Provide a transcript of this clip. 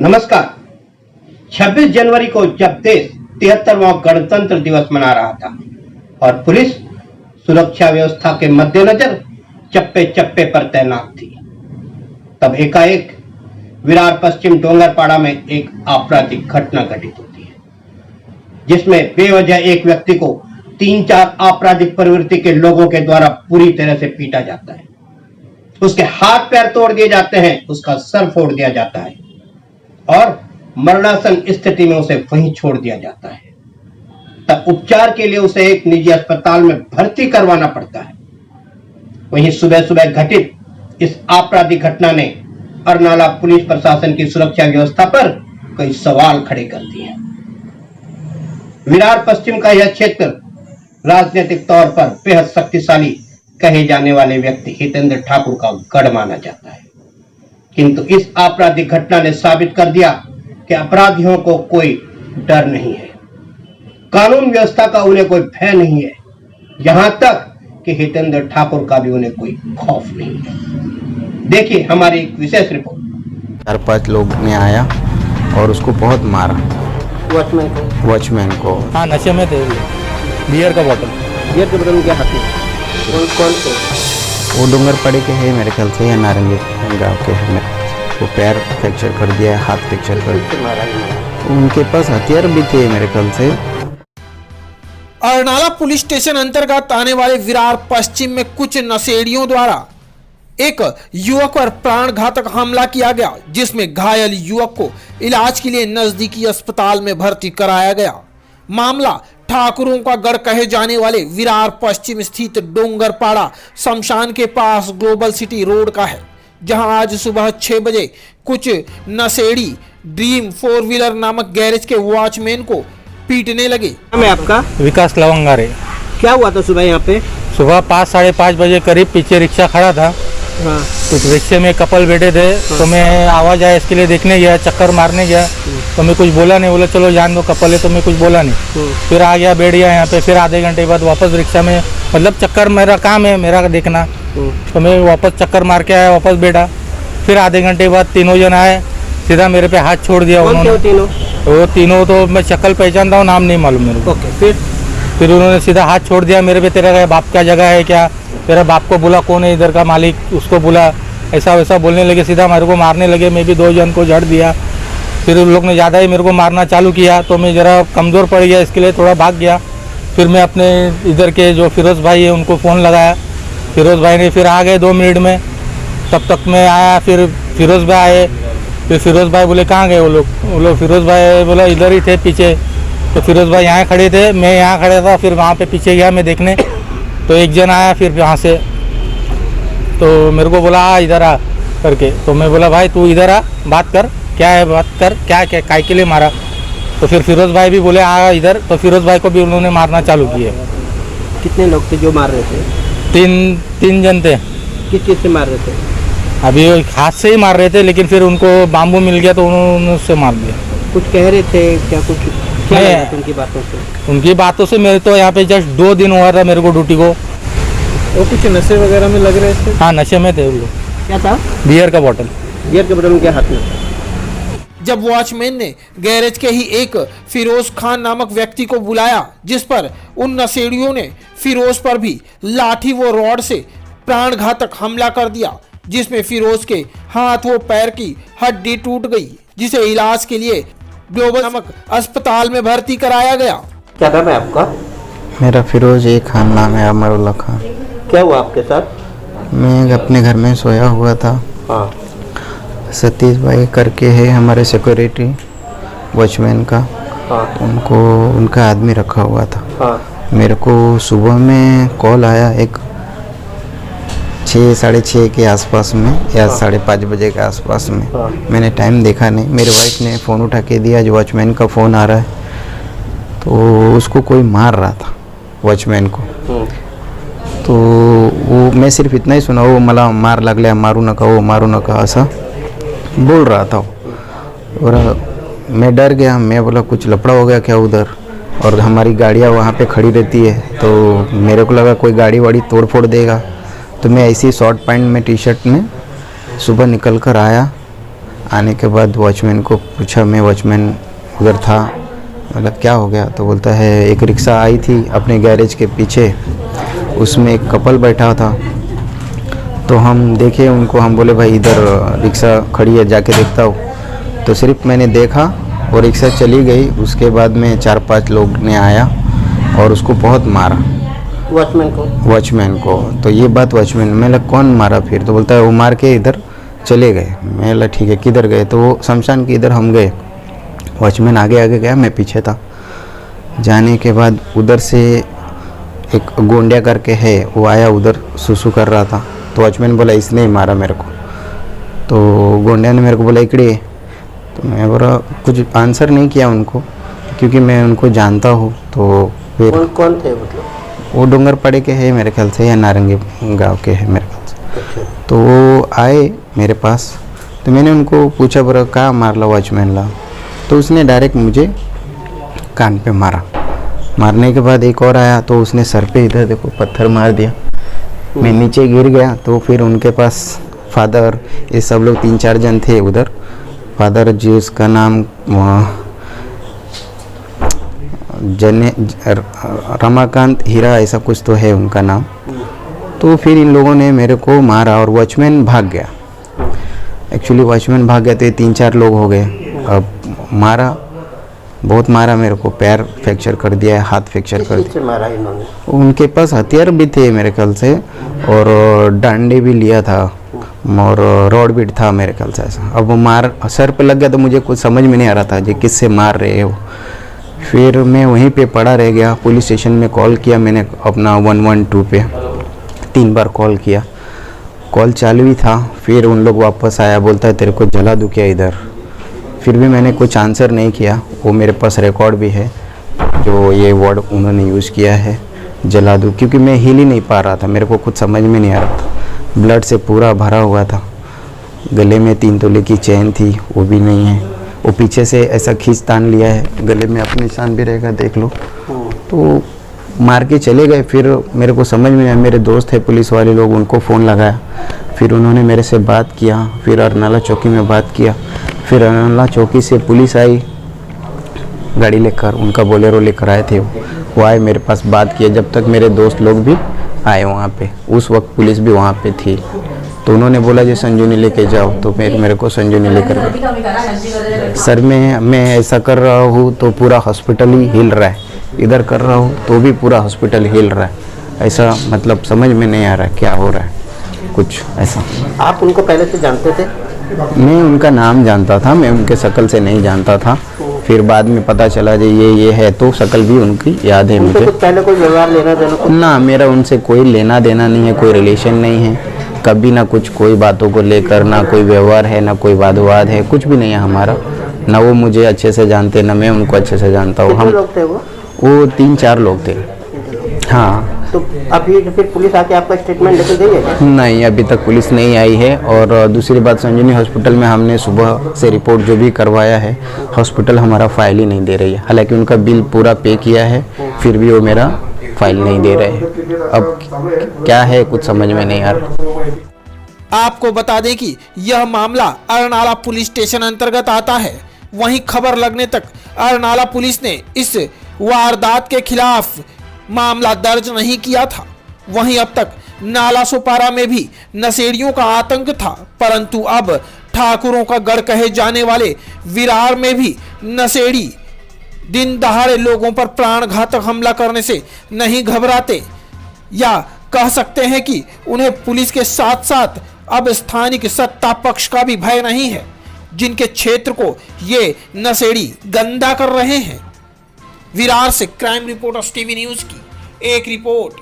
नमस्कार। 26 जनवरी को जब देश 73वां गणतंत्र दिवस मना रहा था और पुलिस सुरक्षा व्यवस्था के मद्देनजर चप्पे चप्पे पर तैनात थी, तब एकाएक विरार पश्चिम डोंगरपाड़ा में एक आपराधिक घटना घटित होती है, जिसमें बेवजह एक व्यक्ति को 3-4 आपराधिक प्रवृत्ति के लोगों के द्वारा पूरी तरह से पीटा जाता है। उसके हाथ पैर तोड़ दिए जाते हैं, उसका सर फोड़ दिया जाता है और मरणासन स्थिति में उसे वहीं छोड़ दिया जाता है। तब उपचार के लिए उसे एक निजी अस्पताल में भर्ती करवाना पड़ता है। वहीं सुबह सुबह घटित इस आपराधिक घटना ने अरनाला पुलिस प्रशासन की सुरक्षा व्यवस्था पर कई सवाल खड़े कर दिए। विरार पश्चिम का यह क्षेत्र राजनीतिक तौर पर बेहद शक्तिशाली कहे जाने वाले व्यक्ति हितेंद्र ठाकुर का गढ़ माना जाता है, किंतु इस आपराधिक घटना ने साबित कर दिया कि अपराधियों को कोई डर नहीं है, कानून व्यवस्था का उन्हें कोई भय नहीं है, यहां तक कि हितेंद्र ठाकुर का भी उन्हें कोई खौफ नहीं है। देखिए हमारी एक विशेष रिपोर्ट। 4-5 लोग ने आया और उसको बहुत मारा, वॉचमैन को। हाँ, नशे में थे। बियर का बोतल क्या हाथ में? कौन से? वो डोंगरपाड़ी के है मेरे ख्याल से, या नारंगी गांव के है। वो पैर फ्रैक्चर कर दिया है, हाथ फ्रैक्चर कर दिया। उनके पास हथियार भी थे मेरे ख्याल से। अरनाला पुलिस स्टेशन अंतर्गत आने वाले विरार पश्चिम में कुछ नशेड़ियों द्वारा एक युवक पर प्राणघातक हमला किया गया, जिसमें घायल युवक को इलाज के लिए नजदीकी अस्पताल में भर्ती कराया गया। मामला ठाकुरों का गढ़ कहे जाने वाले विरार पश्चिम स्थित डोंगरपाड़ा शमशान के पास ग्लोबल सिटी रोड का है, जहां आज सुबह 6 बजे कुछ नशेड़ी ड्रीम 4 व्हीलर नामक गैरेज के वॉचमैन को पीटने लगे। मैं आपका विकास लवंगारे। क्या हुआ था सुबह यहाँ पे? सुबह 5-5:30 बजे करीब पीछे रिक्शा खड़ा था। हाँ। कुछ रिक्शे में कपल बैठे थे। हाँ। तो मैं आवाज़ आया इसके लिए देखने गया, चक्कर मारने गया। तो मैं कुछ बोला नहीं, बोला चलो जान दो कपल है, तो मैं कुछ बोला नहीं। फिर आ गया, बैठ गया यहाँ पे। फिर आधे घंटे बाद वापस रिक्शा में, मतलब चक्कर मेरा काम है मेरा देखना, तो मैं वापस चक्कर मार के आया, वापस बैठा। फिर आधे घंटे बाद 3 जन आए, सीधा मेरे पे हाथ छोड़ दिया उन्होंने। वो तीनों तो मैं शक्ल पहचानता हूँ, नाम नहीं मालूम मेरे को। फिर उन्होंने सीधा हाथ छोड़ दिया मेरे पे। तेरा बाप का जगह है क्या? तेरा बाप को बुला, कौन है इधर का मालिक, उसको बुला, ऐसा वैसा बोलने लगे। सीधा मेरे को मारने लगे। मैं भी 2 जन को झड़ दिया। फिर उन लोग ने ज़्यादा ही मेरे को मारना चालू किया, तो मैं ज़रा कमज़ोर पड़ गया, इसके लिए थोड़ा भाग गया। फिर मैं अपने इधर के जो फिरोज़ भाई है उनको फ़ोन लगाया। फिरोज़ भाई ने फिर आ गए 2 मिनट में। तब तक मैं आया, फिर फिरोज़ भाई आए। फिर फिरोज़ भाई बोले कहाँ गए वो लोग? फिरोज़ भाई बोला इधर ही थे पीछे। तो फिरोज़ भाई यहाँ खड़े थे, मैं यहाँ खड़ा था। फिर वहाँ पे पीछे गया मैं देखने, तो एक जन आया फिर वहाँ से, तो मेरे को बोला आ इधर आ करके। तो मैं बोला भाई तू इधर आ, बात कर, क्या है बात कर, क्या क्या काय के लिए मारा? तो फिर फिरोज़ भाई भी बोले आ इधर। तो फिरोज़ भाई को भी उन्होंने मारना चालू किया। कितने लोग थे जो मार रहे थे? 3 जन थे। किस चीज़ से मार रहे थे? अभी हाथ से ही मार रहे थे, लेकिन फिर उनको बाम्बू मिल गया तो उन्होंने उससे मार दिया। कुछ कह रहे थे क्या? कुछ क्या लगा था उनकी बातों से? उनकी बातों से मेरे तो यहाँ पे जस्ट 2 दिन हुआ था मेरे को ड्यूटी को। वो कुछ नशे वगैरह में लग रहे थे? हाँ, नशे में थे वो लोग। क्या था? बियर का बोतल। बियर के बोतल उनके हाथ में। जब वॉचमैन ने गैरेज के ही एक फिरोज खान नामक व्यक्ति को बुलाया, जिस पर उन नशेड़ियों ने फिरोज पर भी लाठी व रॉड से प्राणघातक हमला कर दिया, जिसमें फिरोज के हाथ व पैर की हड्डी टूट गई, जिसे इलाज के लिए ग्लोबल नामक अस्पताल में भर्ती कराया गया। क्या नाम है आपका? मेरा फिरोज खान नाम है, अमरुल्ला खान। क्या हुआ आपके साथ? मैं अपने घर में सोया हुआ था। हाँ। सतीश भाई करके है हमारे सिक्योरिटी वॉचमैन का। हाँ। उनको उनका आदमी रखा हुआ था। हाँ। मेरे को सुबह में कॉल आया एक 6-6:30 के आसपास में, या 5:30 बजे के आसपास में। मैंने टाइम देखा नहीं, मेरे वाइफ ने फ़ोन उठा के दिया, जो वॉचमैन का फ़ोन आ रहा है। तो उसको कोई मार रहा था वॉचमैन को। तो वो मैं सिर्फ इतना ही सुना, वो मला मार लागल्या, मारू नका ऐसा बोल रहा था। और मैं डर गया, मैं बोला कुछ लफड़ा हो गया क्या उधर? और हमारी गाड़ियाँ वहाँ पे खड़ी रहती है, तो मेरे को लगा कोई गाड़ी वाड़ी तोड़ फोड़ देगा। तो मैं ऐसी शॉर्ट पैंट में टी शर्ट में सुबह निकल कर आया। आने के बाद वॉचमैन को पूछा, मैं वॉचमैन उधर था, मतलब क्या हो गया? तो बोलता है एक रिक्शा आई थी अपने गैरेज के पीछे, उसमें एक कपल बैठा था, तो हम देखे उनको, हम बोले भाई इधर रिक्शा खड़ी है, जाके देखता हूँ। तो सिर्फ मैंने देखा और रिक्शा चली गई। उसके बाद में 4-5 लोग ने आया और उसको बहुत मारा, वॉचमैन को। तो ये बात वॉचमैन, मैं लगा कौन मारा फिर? तो बोलता है वो मार के इधर चले गए। मैं लगा ठीक है, किधर गए? तो वो शमशान के इधर हम गए। वॉचमैन आगे आगे गया, मैं पीछे था। जाने के बाद उधर से एक गोंडिया करके है, वो आया, उधर सुसु कर रहा था। तो वॉचमैन बोला इसने ही मारा मेरे को। तो गोंडिया ने मेरे को बोला इकड़े। तो मैं बोला कुछ आंसर नहीं किया उनको, क्योंकि मैं उनको जानता हूँ। तो फिर कौन थे मतलब? वो डोंगरपाड़े के है मेरे ख्याल से, या नारंगी गांव के है मेरे ख्याल से। अच्छा। तो वो आए मेरे पास, तो मैंने उनको पूछा बोला कहाँ मारला वॉचमैन ला? तो उसने डायरेक्ट मुझे कान पे मारा। मारने के बाद एक और आया, तो उसने सर पे इधर देखो पत्थर मार दिया। मैं नीचे गिर गया। तो फिर उनके पास फादर, ये सब लोग 3-4 जन थे उधर। फादर जी, उसका नाम रमाकांत हीरा ऐसा कुछ तो है उनका नाम। तो फिर इन लोगों ने मेरे को मारा और वॉचमैन भाग गया। एक्चुअली वॉचमैन भाग गया तो ये 3-4 लोग हो गए। अब मारा, बहुत मारा मेरे को, पैर फ्रैक्चर कर दिया है, हाथ फ्रैक्चर कर दिया। मारा इन्होंने? उनके पास हथियार भी थे मेरे ख्याल से, और डंडे भी लिया था और रॉड भी था मेरे ख्याल से ऐसा। अब वो मार सर पे लग गया तो मुझे कुछ समझ में नहीं आ रहा था जी किससे मार रहे हो। फिर मैं वहीं पे पड़ा रह गया। पुलिस स्टेशन में कॉल किया मैंने अपना 112 पे, 3 बार कॉल किया, कॉल चालू ही था। फिर उन लोग वापस आया, बोलता है तेरे को जला दूँ क्या इधर? फिर भी मैंने कुछ आंसर नहीं किया। वो मेरे पास रिकॉर्ड भी है जो ये वर्ड उन्होंने यूज़ किया है, जला दूँ, क्योंकि मैं हिल ही नहीं पा रहा था, मेरे को कुछ समझ में नहीं आ रहा था। ब्लड से पूरा भरा हुआ था। गले में 3 तोले की चेन थी, वो भी नहीं है। वो पीछे से ऐसा खींच तान लिया है, गले में अपने निशान भी रहेगा, देख लो। तो मार के चले गए। फिर मेरे को समझ में आया, मेरे दोस्त है पुलिस वाले लोग, उनको फ़ोन लगाया। फिर उन्होंने मेरे से बात किया। फिर अरनाला चौकी में बात किया। फिर अरनाला चौकी से पुलिस आई गाड़ी लेकर, उनका बोलेरो लेकर आए थे। वो आए मेरे पास, बात किया, जब तक मेरे दोस्त लोग भी आए वहाँ पे। उस वक्त पुलिस भी वहाँ पे थी। तो उन्होंने बोला जी संजूनी लेके जाओ, तो मेरे को संजूनी लेकर गए। सर मैं ऐसा कर रहा हूँ तो पूरा हॉस्पिटल ही हिल रहा है, इधर कर रहा हूँ तो भी पूरा हॉस्पिटल हिल रहा है। ऐसा मतलब समझ में नहीं आ रहा है क्या हो रहा है, कुछ ऐसा। आप उनको पहले से जानते थे? मैं उनका नाम जानता था, मैं उनके शक्ल से नहीं जानता था। फिर बाद में पता चला जी ये है, तो शक्ल भी उनकी याद है मुझे। पहले कोई व्यवहार लेना देना? ना, मेरा उनसे कोई लेना देना नहीं है, कोई रिलेशन नहीं है कभी, ना कुछ कोई बातों को लेकर, ना कोई व्यवहार है, ना कोई वाद विवाद है, कुछ भी नहीं है हमारा। ना वो मुझे अच्छे से जानते, ना मैं उनको अच्छे से जानता हूँ। हम लोग थे वो 3-4 लोग थे। हाँ। तो अभी फिर पुलिस आके आपका स्टेटमेंट लेके गई है? नहीं, अभी तक पुलिस नहीं आई है। और दूसरी बात, संजीवनी हॉस्पिटल में हमने सुबह से रिपोर्ट जो भी करवाया है, हॉस्पिटल हमारा फाइल ही नहीं दे रही है। हालांकि उनका बिल पूरा पे किया है, फिर भी वो मेरा फाइल नहीं दे रहे हैं। अब क्या है कुछ समझ में नहीं आ रहा। आपको बता दें कि यह मामला अरनाला पुलिस स्टेशन अंतर्गत आता है। वहीं खबर लगने तक अरनाला पुलिस ने इस वारदात के खिलाफ मामला दर्ज नहीं किया था। वहीं अब तक नाला सोपारा में भी नशेड़ियों का आतंक था, परंतु अब ठाकुरों का गढ़ कहे जाने वाले विरार में भी नशेड़ी दिन दहाड़े लोगों पर प्राणघातक हमला करने से नहीं घबराते, या कह सकते हैं कि उन्हें पुलिस के साथ साथ अब स्थानिक सत्ता पक्ष का भी भय नहीं है, जिनके क्षेत्र को ये नशेड़ी गंदा कर रहे हैं। विरार से क्राइम रिपोर्टर्स टीवी न्यूज की एक रिपोर्ट।